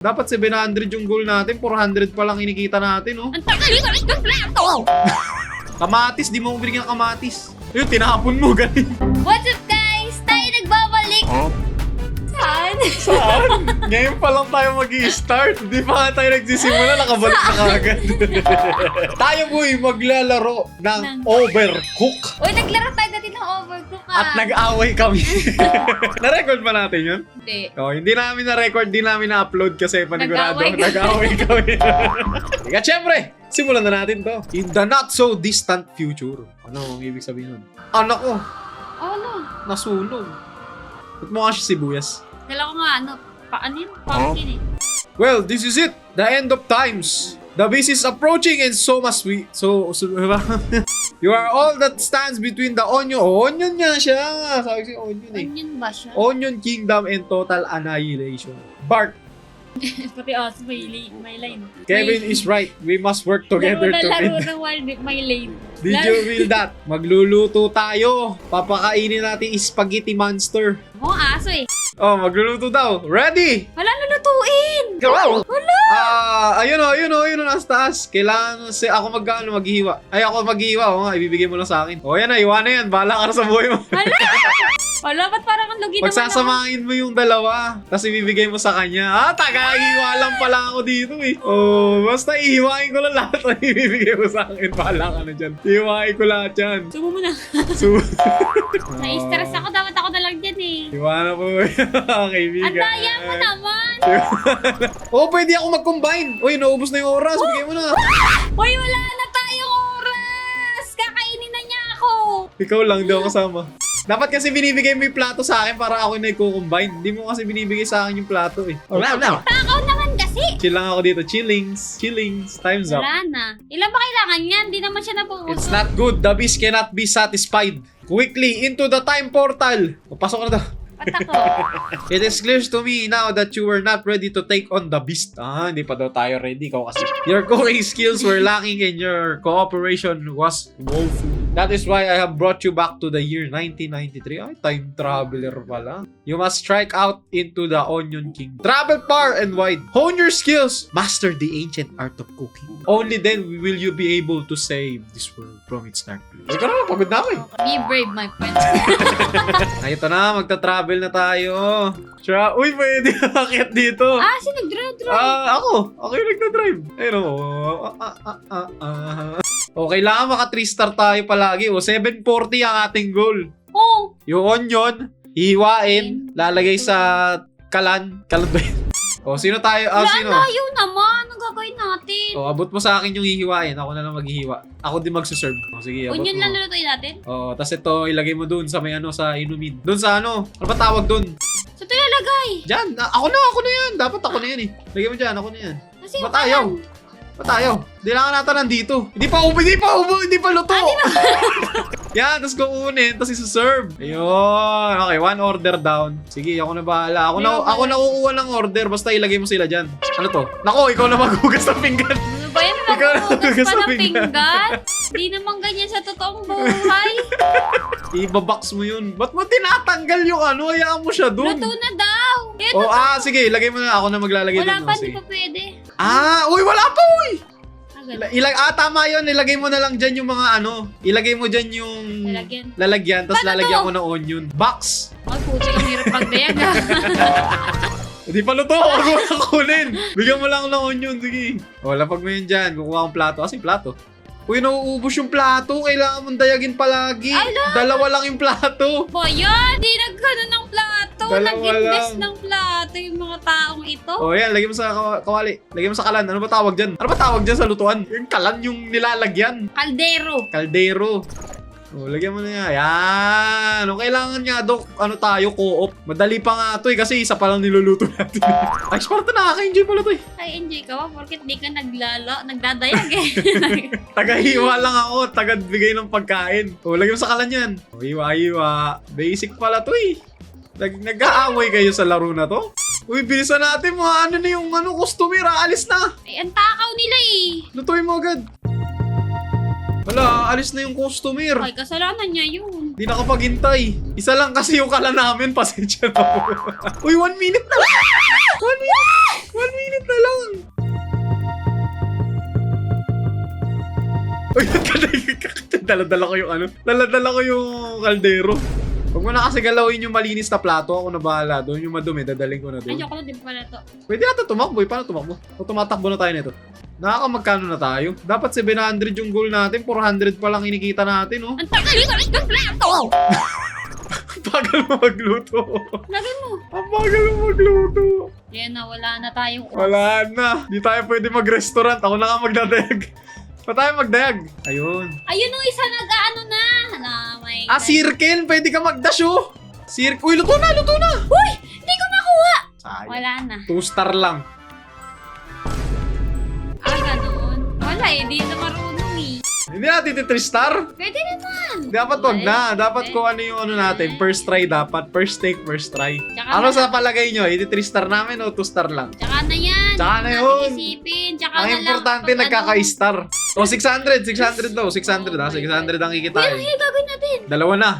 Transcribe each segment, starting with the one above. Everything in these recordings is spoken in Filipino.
Dapat 700 yung goal natin, 400 pa lang inikita natin, oh. Ang tagal ng plato! Kamatis, di mo binigyan ng kamatis. Yun, tinapon mo, galing. What's up guys? Tayo nagbabalik! Saan? Saan? Ngayon pa lang tayo mag-i-start. Di pa nga tayo nagsisimula, nakabalik na kagad. Tayo boy, maglalaro ng Overcook. Uy, naglaro tayo dati ng Overcook At nag-away kami. Na-record ba natin yun? Hindi. Oh, hindi namin na-record, hindi namin na-upload kasi panigurado. Nag-away Nag-away kami. Kaya syempre, simulan na natin to. In the not so distant future. Ano ang ibig sabihin nun? Anak ko, Ano? nasunog. Ba't mo nga siya sibuyas? Dala ko nga ano. Paano yun? Pumpkin eh. Well, this is it. The end of times. The beast is approaching and so must we. So you are all that stands between the onion. Oh, onion nga siya. Sabi ko onion eh. Onion ba siya? Onion Kingdom and total annihilation. Bart, Pati also may line. Kevin is right. We must work together to Laro win. ng Wild may lane. Did you feel that? Magluluto tayo. Papakainin natin spaghetti monster. Oo, aso eh. Oh, magluluto daw. Ready? Wala lulutuin! Go! Wala! Ayun o, nasa taas. Kailangan ako maghihiwa. Ay, ako maghihiwa. Oo nga, ibibigay mo lang sa akin. O, yan na, iwan na yan. Bahala ka na sa buhay mo. Wala, ba't parang ang lugi naman ako? Pagsasamahin mo yung dalawa. Tapos ibibigay mo sa kanya. Taga-hiwa lang pala ako dito eh. Oh, basta ihiwain ko lang lahat ang ibibigay mo sa akin. Bahala ka na dyan. Ihiwain ko lahat yan. Sumo mo na. Na-stress ako, dapat ako na lang dyan eh. Iwanan po. Kaibigan. Ang daya mo naman! Pwede ako mag-combine. Uy, naubos na yung oras. Bigay mo na. Uy, wala na tayong oras! Kakainin na niya ako! Ikaw lang, di ako kasama. Dapat kasi binibigay mo yung plato sa akin para ako na i-combine. Hindi mo kasi binibigay sa akin yung plato eh. Takaw naman kasi! Chill lang ako dito. Chillings. Time's up. Wala na. Ilan ba kailangan yan? Hindi naman siya nabuuso. It's not good. The beast cannot be satisfied. Quickly, into the time portal. Pasok na to. Ba't ako? It is clear to me now that you were not ready to take on the beast. Hindi pa daw tayo ready. Ikaw kasi. Your cooking skills were lacking and your cooperation was woeful. That is why I have brought you back to the year 1993. Ay, time traveler pala. You must strike out into the Onion King. Travel far and wide. Hone your skills. Master the ancient art of cooking. Only then will you be able to save this world from its dark place. Ikaw naman, pagod na ako eh. Be brave, my friend. Ay, ito na, magta-travel na tayo. Uy, pwede akit dito. Sino nag-drive? Ako yung nagda-drive. Ayun o. Kailangan maka 3-star tayo palagi. 740 ang ating goal. Oh! Yung onion, hihiwain, lalagay sa kalan. Kalan ba yun? Sino tayo? Sino? Layo naman. Anong gagawin natin? Abot mo sa akin yung hihiwain. Ako na lang maghihiwa. Ako din magsuserve. Sige, abot Onion mo. lang lulutuin natin? Tas ito, ilagay mo dun sa may sa inumin. Dun sa ano ba tawag dun? So, ito ilalagay. Diyan, ako na yan. Dapat ako na yan eh. Lagay mo dyan, ako na yan. Kasi Ba't ayaw? Kailangan natin nandito. Hindi pa luto. Yan, tapos kukunin, tapos isuserve. Ayun. Okay, 1 order down. Sige, ako na bahala. Ako na kukuha ng order, basta ilagay mo sila dyan. Ano to? Nako, ikaw na maghugas ng pinggan. ano ba yan? Ikaw na Maghugas maghugas pa ng ng pinggan? Di naman ganyan sa totoong buhay. Ibabox mo yun. Ba't mo tinatanggal yung ano? Hayaan mo siya dun. Luto na daw. Sige, ilagay mo na. Ako na maglalagay Wala dun. pa, Sige. di pa pwede. Uy, wala pa, uy! Ganun. Tama yun. Ilagay mo na lang dyan yung mga ano. Ilagay mo dyan yung lalagyan. Tapos Paano lalagyan to? ko ng onion. Box! Ay, puti, ang hirap magdayag ah. Hindi pa luto. Huwag mo lang kunin. Bigyan mo lang ng onion. Sige. Lapag mo yun dyan. Kukuha akong plato. Kasi plato. Uy, nauubos yung plato. Kailangan mong dayagin palagi. Dalawa lang yung plato. Boya, di nagkano ng plato. Dalawa Nag-invest lang. ng plato yung mga taong ito. Yan. Lagay mo sa kawali. Lagay mo sa kalan. Ano ba tawag dyan? Ano ba tawag dyan sa lutuan? Yung kalan yung nilalagyan. Kaldero. Lagyan mo na yan. Yan. Kailangan nga, Dok, tayo, co-op. Madali pa nga to kasi isa pa lang niluluto natin. Ay, Sparta, nakaka-enjoy pala to eh. Ay, enjoy ka ba? Porket di ka nagdadayag eh. Taga-hiwa lang ako, taga-bigay ng pagkain. Lagyan mo sa kalan yan. Hiwa. Basic pala to eh. Nag-aaway kayo sa laro na to? Uy, bilisan natin mga na yung customer, alis na. Ay, ang takaw nila eh. Lutuin mo agad. Wala, alis na yung customer. Ay, kasalanan niya yun. Di nakapaghintay. Isa lang kasi yung kala namin, pasensya na po. Uy, 1 minute na. 1 minute. Dala-dala ko yung ano. Dala-dala ko yung kaldero. Huwag mo na kasi galawin yung malinis na plato. Ako na bahala doon. Yung madumi, dadaling ko na doon. Ayoko na din pala to. Pwede natin tumakbo eh. Paano tumakbo? O tumatakbo na tayo nito. Nakakamagkano na tayo? Dapat 700 yung goal natin. 400 pa lang inikita natin, oh. Ang tagal ng plato! Bagal mo magluto. Lagay mo. Ang bagal mo magluto. Yan na, wala na tayong oras. Wala na. Di tayo pwede mag-restaurant. Ako na nga magdadayag. Pa tayo magdayag. Ayun. Ayun yung isa nag-ano na. My Ah, God. circle. Pwede ka mag-dash, oh. Circle. Uy, luto na, luto na. Uy! Hindi ko nakuha! Sayang. Wala na. 2-star lang. Ah, ganoon. Wala eh, di na marunong eh. Hindi natin 3-star. Pwede naman. Dapat wag na. Dapat Pwede. kung ano yung ano natin. First try dapat. First take, first try. Tsaka Ano na sa palagay nyo? 3-star namin o 2-star lang? Tsaka na yan. Tsaka na Natin yun. Isipin. Tsaka Ang na lang. importante, pag ano. nagkaka-star. O, 600. 600 daw. 600 ha. 600 ang Uy, kikitain. ang gagawin natin.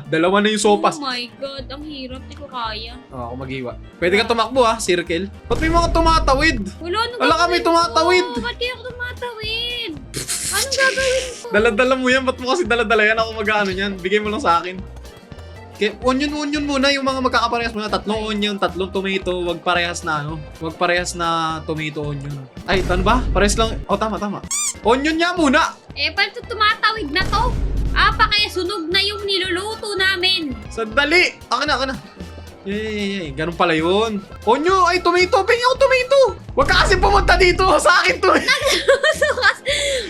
Dalawa na yung sopas. Oh my God, ang hirap. Di ko kaya. O, ako maghiwa. Pwede ka tumakbo ha, circle. Ba't may mga tumatawid? Wala, ano Wala kami gagawin tumatawid. ko? Ba't kaya ako tumatawid? Anong gagawin ko? Dala-dala mo yan. Ba't mo kasi dala-dala yan? Ako mag-ano yan. Bigay mo lang sa akin. Okay, onion muna yung mga magkakaparehas muna. 3 onion, 3 tomato. Wag parehas na ano. Wag parehas na tomato onion. Ay, ano ba? Parehas lang. Oh, tama. Onion niya muna. Eh, paano tumatawid na to? Ah, pa kaya sunog na yung niluluto namin. Sandali. Akin na. Yay. Ganun pala yun. Onion, ay tomato. Pengi ako tomato. Wag ka kasi pumunta dito. Sa akin to.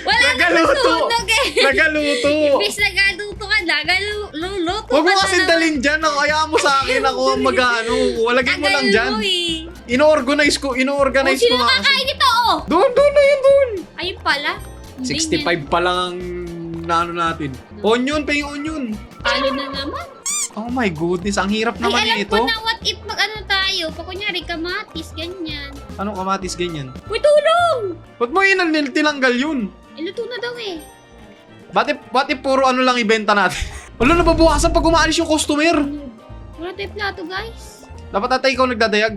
Wala na Nagaluto. sunog eh. Nagaluto. Imbis nagaluto ka, nagaluluto Wag mo ka kasi na naman. dalhin dyan. Hayaan mo sa akin. Ako ang mag-ano. Walagay mo lang Tagal dyan. mo eh. Ino-organize ko Oh, nga sino kasi. nakakain nito oh? Doon na yun, doon. Ayun pala. Hindi 65 pa lang ang naano natin. Onion, pa yung onion. Ano na naman? Oh my goodness, ang hirap naman Ay, alam ito. ko na what if mag-ano tayo. Pa kunyari, kamatis, ganyan. Anong kamatis ganyan? Uy, tulong! Ba't mo tinanggal yun? Luto na daw eh. Ba't if puro ano lang ibenta natin? Wala, nababawasan pag umaalis yung customer. Wala tayo plato, guys. Dapat atay ikaw nagdadayag.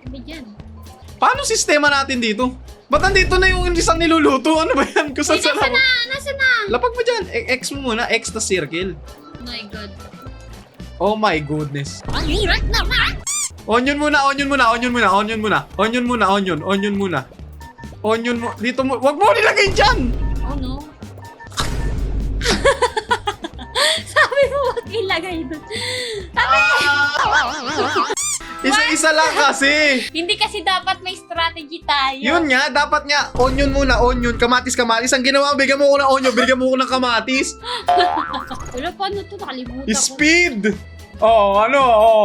Sabi dyan. Paano sistema natin dito? Ba't nandito na yung isang niluluto? Ano ba yan? Kung Ay, saan nasa na? Nasa na? Lapag mo dyan. X mo muna. X na circle. Oh my God. Oh my goodness. Ang hirap naman! Onion muna. Onion mo. Dito mo. Wag mo nilagay dyan! Oh no. Sabi mo wag ilagay doon. Sabi! Isa-isa lang kasi. Hindi kasi dapat may strategy tayo. Yun nga, dapat nga, onion muna, onion, kamatis. Ang ginawa, bigyan mo ko ng onion, bigyan mo ko ng kamatis. Wala pa ano to, nakalimutan ko. Speed!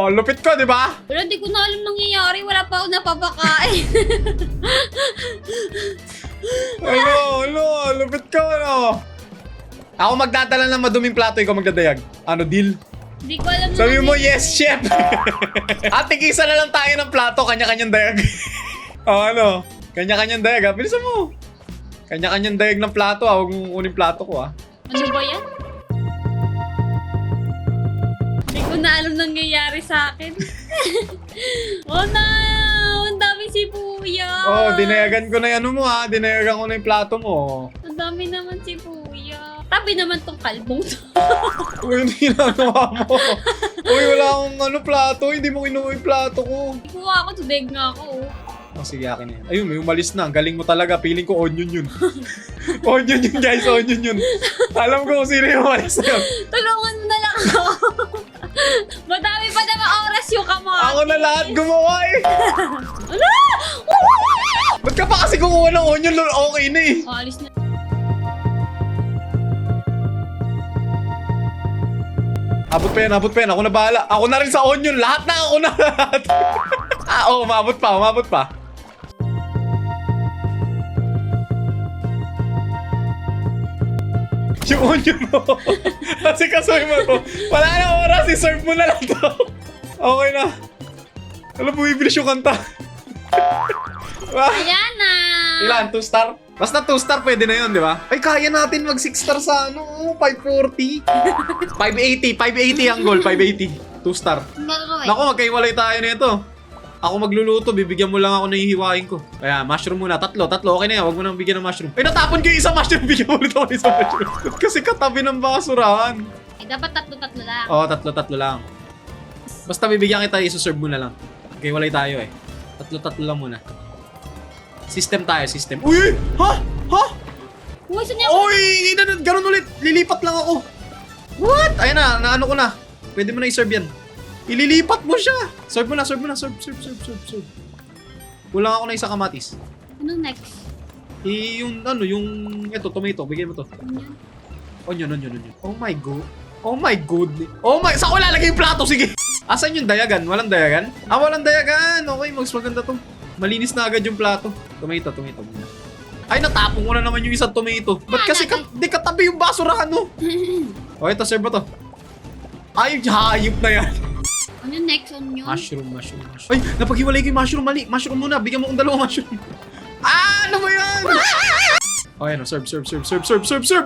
Lupit ko, di ba? Wala, di ko na alam nangyayari. Wala pa ako napapakain. Lupit ko, Ako magdadala ng maduming plato, ikaw magdadayag. Ano, deal? Hindi ko alam na Sabi mo, nangyayari. yes, chef! Ate, kisa na lang tayo ng plato, kanya-kanyang dayag. Kanya-kanyang dayag, ha? Bilisan mo. Kanya-kanyang dayag ng plato, ha? Huwag mong kunin plato ko, ha? Ano ba yan? Hindi ko na alam nangyayari sa akin. Oh no! Ang daming sibuyas! Oh, dinayagan ko na yung ano mo, ha? Dinayagan ko na yung plato mo. Ang dami naman sibuyas. Tabi naman tong kalbong to. Uy, hindi ginagawa mo. Uy, wala akong plato. Hindi mo kinuha yung plato ko. Ikuha ako, tudeg nga ako. Oh, sige, akin na yan. Ayun, may umalis na. Ang galing mo talaga. Feeling ko onion yun. Onion yun, guys. Onion yun. Alam ko kung sino yung umalis na yun. Tulungan mo na lang ako. Madami pa naman oras yung kamatis. Ako na lahat gumawa eh. Ala! Ba't ka pa kasi kumuha ng onion? Okay na eh. Alis na. Abot pa yan. Ako na bahala. Ako na rin sa onion. Lahat na ako na lahat. Umabot pa. Yung onion mo. Kasi kasoy mo to. Wala na oras. I-serve mo na lang to. Okay na. Alam, bumibilis yung kanta. Ayan na. Ilan? 2-star? Basta 2-star pwede na yun, di ba? Ay, kaya natin mag 6-star sa 540. 580 ang goal, 580. 2-star. Ang gagawin. Naku, magkaiwalay tayo nito. Ako magluluto, bibigyan mo lang ako ng hihiwain ko. Kaya, mushroom muna. Tatlo. Okay na yan. Huwag mo nang bigyan ng mushroom. Ay, natapon ko yung isang mushroom. Bigyan mo ulit ako ng isang mushroom. Kasi katabi ng basurahan. Eh, dapat tatlo-tatlo lang. Oo, tatlo lang. Basta bibigyan kita, isuserve mo na lang. Okay, walay tayo eh. Tatlo lang muna. System tayo, system. Uy! Ha? Uy, saan niya ako? Uy! Ganun ulit. Lilipat lang ako. What? Ayan na, naano ko na. Pwede mo na i-serve yan. Ililipat mo siya. Serve mo na. Serve. Kulang ako na isang kamatis. Ano next? Yung ito, tomato. Bigyan mo to. Onion. Onion. Oh my god. Saan ko lalagay yung plato? Sige. Asan yung dayagan? Walang dayagan? Walang dayagan. Okay, mas maganda to. Malinis na agad yung plato. Tomato. Ay, natapong ko na naman yung isang tomato. Ba't kasi di katabi yung basurahan, no? O, ito, serve mo to. Ay, hayop na yan. Ano next? Onion? Mushroom. Ay, napaghiwalay ko yung mushroom. Mali. Mushroom muna. Bigyan mo kong dalawang mushroom. Ano ba yan? O, ayan, serve.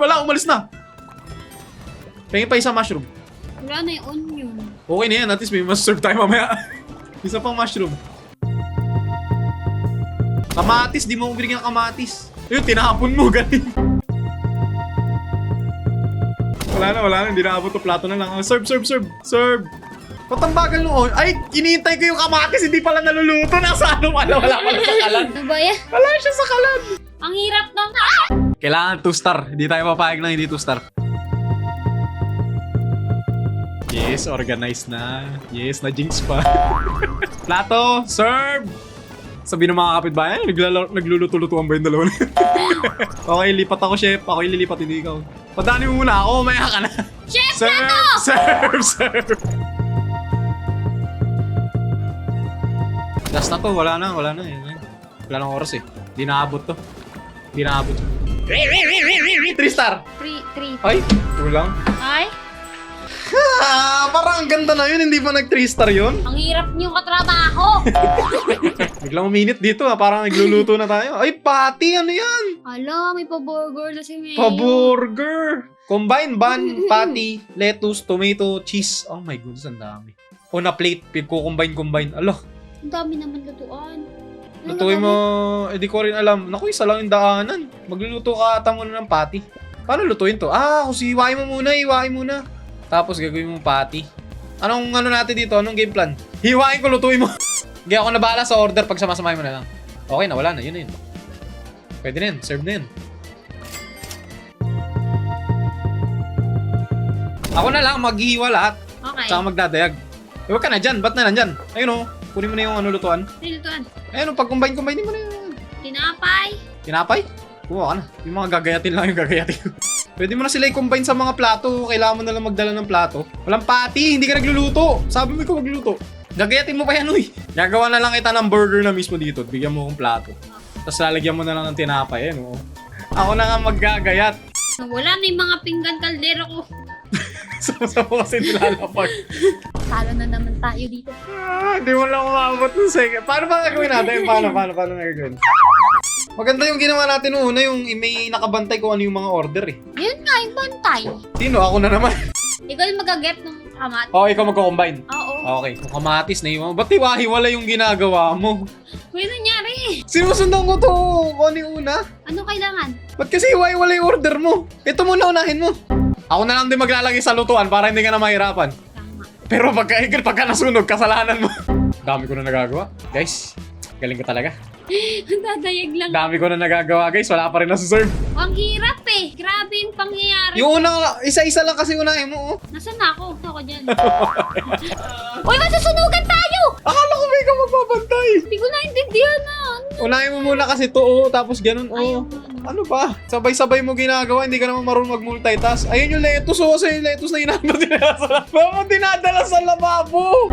Wala, umalis na. Pengin pa isang mushroom. Wala na yung onion. Okay na yan. At least may mas-serve tayo mamaya. Isa pang mushroom. Kamatis. Di mo ko binigyan ng kamatis. Ayun, tinapon mo. Galing. Wala na. Hindi na abot to. Plato na lang. Serve. Ba't ang bagal noon? Ay, inintay ko yung kamatis. Hindi pala naluluto. Nasa ano pala. Wala pala sa kalan. Ano ba yan? Wala siya sa kalan. Ang hirap nung... Kailangan 2 star. Hindi tayo papayag na hindi 2 star. Yes, organized na. Yes, na-jinx pa. Plato, serve! Sabi ng mga kapitbahay, nagluluto-lutuan ba yung dalawa na? Okay, lipat ako, chef. Ako yung lilipat, hindi ikaw. Padaanin mo muna ako, maya ka na. Chef, Serve! Last na to, wala na. Wala nang oras eh. Di naabot to. 3 star! 3. Ay, kulang. Ay, Parang ang ganda na yun, hindi pa nag 3 star yun? ang hirap niyong katrabaho. Biglang uminit dito parang nagluluto na tayo. Ay, patty, ano yan? Hala, may pa-burger na si Mayo. Pa-burger! Combine bun, patty, lettuce, tomato, cheese. Oh my goodness, ang dami. O na plate, combine. Alo, Ang dami naman lutuan. Ano lutuin na mo, di ko rin alam. Naku, isa lang yung daanan. Magluluto ka ata muna ng patty. Paano lutuin to? Kasi iwain mo muna. Tapos gagawin mong patty. Anong natin dito? Anong game plan? Hiwain ko, lutuin mo. Hindi ako na bahala sa order pag samasamahin mo na lang. Okay na, wala na. Yun na yun. Pwede na yun. Serve na yun. Ako na lang maghihiwa lahat. Okay. Tsaka magdadayag. Huwag ka na dyan. Ba't na nandyan? Ayun o. Kunin mo na yung lutuan. Nilutuan. Ayun o. Pag-combine mo na yun. Tinapay. Tinapay? Kuha ka na. Yung mga gagayatin lang yung gagayatin. Pwede mo na sila i-combine sa mga plato. Kailangan mo na lang magdala ng plato. Walang patty. Hindi ka nagluluto. Sabi mo ikaw magluluto. Gagayatin mo pa yan, uy. Gagawa na lang kita ng burger na mismo dito. Bigyan mo akong plato. Tapos lalagyan mo na lang ng tinapay. Ayun o. Ako na nga maggagayat. Wala na yung mga pinggan kaldero ko. Sama mo kasi nilalapag. Talo na naman tayo dito. Hindi mo lang umabot ng second. Paano ba gagawin natin? Paano gagawin? Maganda yung ginawa natin una, yung may nakabantay kung ano yung mga order eh. Yun nga, yung bantay. Sino? Ako na naman. Ikaw yung mag-get ng kamat. Ikaw magko-combine. Oo. Okay, kung kamatis na iwan. Ba't hiwa-hiwala yung ginagawa mo? May nangyari. Sinusundan ko to. Kung ano yung una. Ano kailangan? Ba't kasi hiwa-hiwala yung order mo? Ito muna, unahin mo. Ako na lang din maglalagay sa lutuan para hindi ka na mahirapan. Tama. Pero pagka nasunog, kasalanan mo. Dami ko na nagagawa. Guys, galing ko talaga. Dadayag lang. Dami ko na nagagawa, guys. Wala pa rin nasuserve. Ang hirap eh. Grabe yung pangyayari. Yung una, isa-isa lang kasi unahin mo, oh. Nasaan na ako? Ako dyan. Uy, masusunugan tayo! Akala ko may ka magbabantay. Hindi ko naintindihan na. Unahin mo muna kasi to, oh. Tapos ganun, Ayaw oh. nga, no. Ano ba? Sabay-sabay mo ginagawa, hindi ka naman marunong mag-multitask. Ayun yung lettuce, oh. Kasi yung lettuce na dinadala sa lababo. Bakit dinadala sa lababo?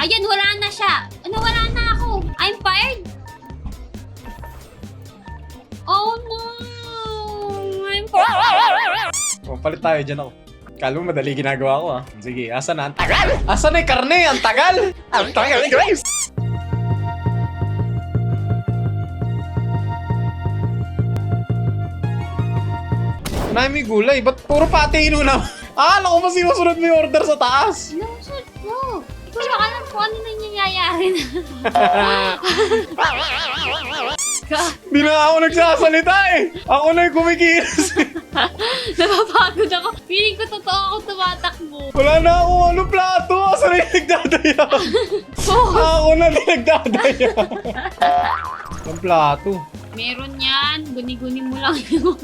Ayan, wala na siya. Ano, wala na ako. I'm fired. Oh no! I'm fired. Oh, palit tayo dyan ako. Kala mo madali ginagawa ko, ah. Sige, asa na? Ang tagal! Asa na yung karne? Ang tagal! Ang tagal, guys! Unahin mo yung gulay. Ba't puro pati inuna? Alam ko mas sinusunod mo yung order sa taas. Sinusunod ko. Hindi ko lang alam kung ano nangyayari nangyayari na? Di na ako nagsasalita eh. Ako na yung kumikilos. Napapagod ako. Feeling ko totoo ako tumatakbo. Wala na akong ano plato. Asa na yung nagdadaya? Ako na din nagdadaya. Ang plato. Meron yan. Guni-guni mo lang yun.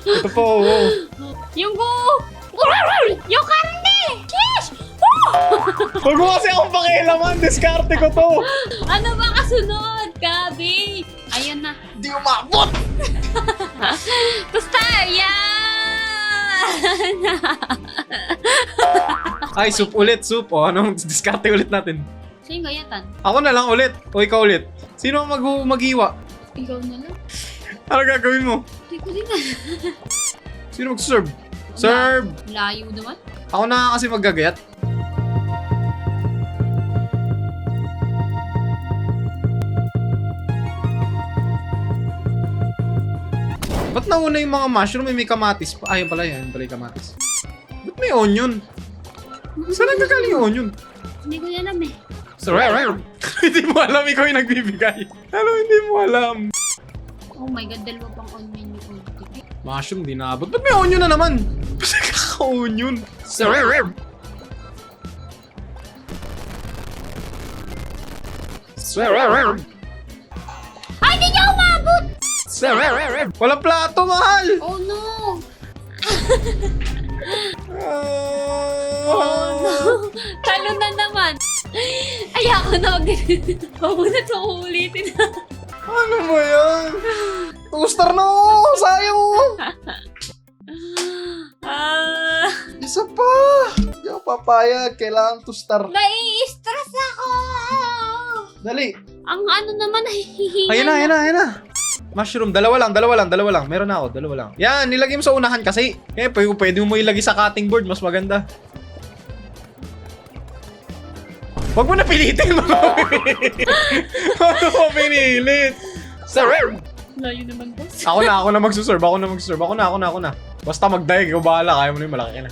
Ito po. Oh. Yung yung karne! Sheesh! Huwag mo kasi akong pakialaman. Diskarte ko to. Ano ba kasunod? Gabi! Ayun na. Di umabot. Basta! Yan! Ay, soup ulit. Soup. O, anong diskarte ulit natin? Sino gayatan? Ako na lang ulit. O, ikaw ulit. Sino ang mag-iwa? Ikaw na lang. Ano gagawin mo? Hindi ko din na. Sino mag-serve? Serve! Layo naman. Ako na kasi maggagayat. Ba't nauna yung mga mushroom? May kamatis pa. Ayun pala yan. Ayun pala yung kamatis. Ba't may onion? Saan nagkakaling yung onion? Hindi ko din alam eh. Hindi mo alam, ikaw yung nagbibigay. Ano, hindi mo alam. Oh my god, dalawa pang onion yung ulti. Mushroom, di naabot. Ba't may onion na naman? Ba't kaka-onion? Ay, hindi niya umabot! Walang plato, mahal! Oh no! Oh no! Talo na naman! Ayoko na Huwag mo na ito ulitin. Ano ba yan? Toaster na ako! Sayang mo! Isa pa! Hindi ako papayag. Kailangan toaster. Nai-stress ako! Dali. Ang ano naman, nahihinga. Ayun na. Mushroom. Dalawa lang. Meron na ako. Dalawa lang. Yan, nilagay mo sa unahan kasi. Eh, pwede mo ilagay sa cutting board. Mas maganda. Huwag mo na pilitin mo. Huwag mo pinilit. Layo naman, boss. Ako na magsuserve. Ako na. Basta mag-dive. Ikaw bahala. Kaya mo na yung malaki na.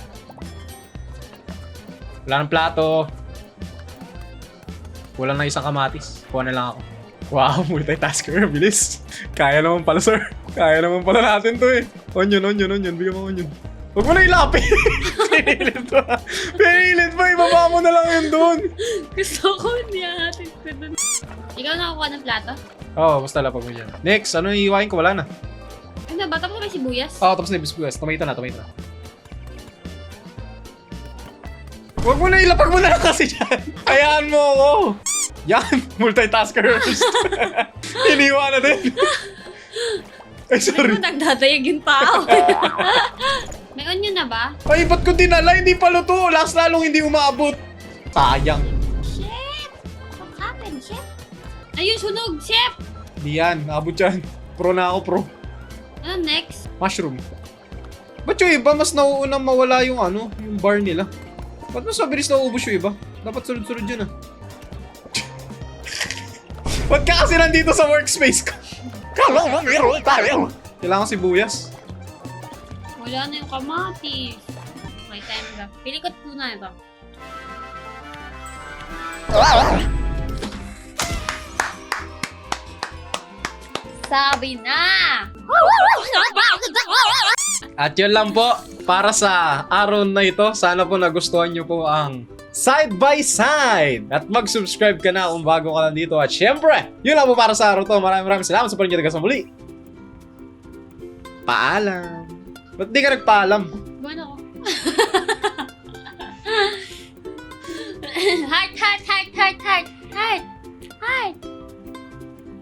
Wala ng plato. Wala na isang kamatis. Kuha na lang ako. Wow, multitasker. Bilis. Kaya naman pala, sir. Kaya naman pala natin to eh. Onion. Bigyan mo onion. Huwag mo na ilapin. Pinilit pa. Ibaba mo na lang yun doon. Gusto ko niya atin ko dun. Ikaw nakakuha ng plato? Oo, basta lapag mo dyan. Next, ano yung iiwain ko? Wala na. Ano ba? Tapos na ba sibuyas? Oo, tapos na yung biscuits. Tomato na. Huwag mo na ilapag mo na lang kasi dyan. Hayaan mo ako. Yan, multitaskers. Iniwa na din. Ay, sorry. Ano nagdadayag yung tao? May onion na ba? Ay, ba't ko dinala? Hindi pa luto. Last lalong hindi umabot. Sayang. Chef! What happened, chef? Ayun, sunog, chef! Di yan, naabot yan. Pro na ako, pro. Ano next? Mushroom. Ba't yung iba mas nauunang mawala yung ano, yung bar nila? Ba't mas mabilis nauubos yung iba? Dapat sunod-sunod yun ah. Ba't ka kasi nandito sa workspace ko? Kailangan sibuyas. Wala na yung kamatis. Okay, time ba? Pili ko tuna ito. Sabi na! At yun lang po para sa araw na ito. Sana po nagustuhan nyo po ang Side by Side. At mag-subscribe ka na kung bago ka lang dito. At syempre, yun lang po para sa araw to. Maraming salamat sa pagdating sa muli. Paalam. Ba't di ka nagpaalam? Buwan ako.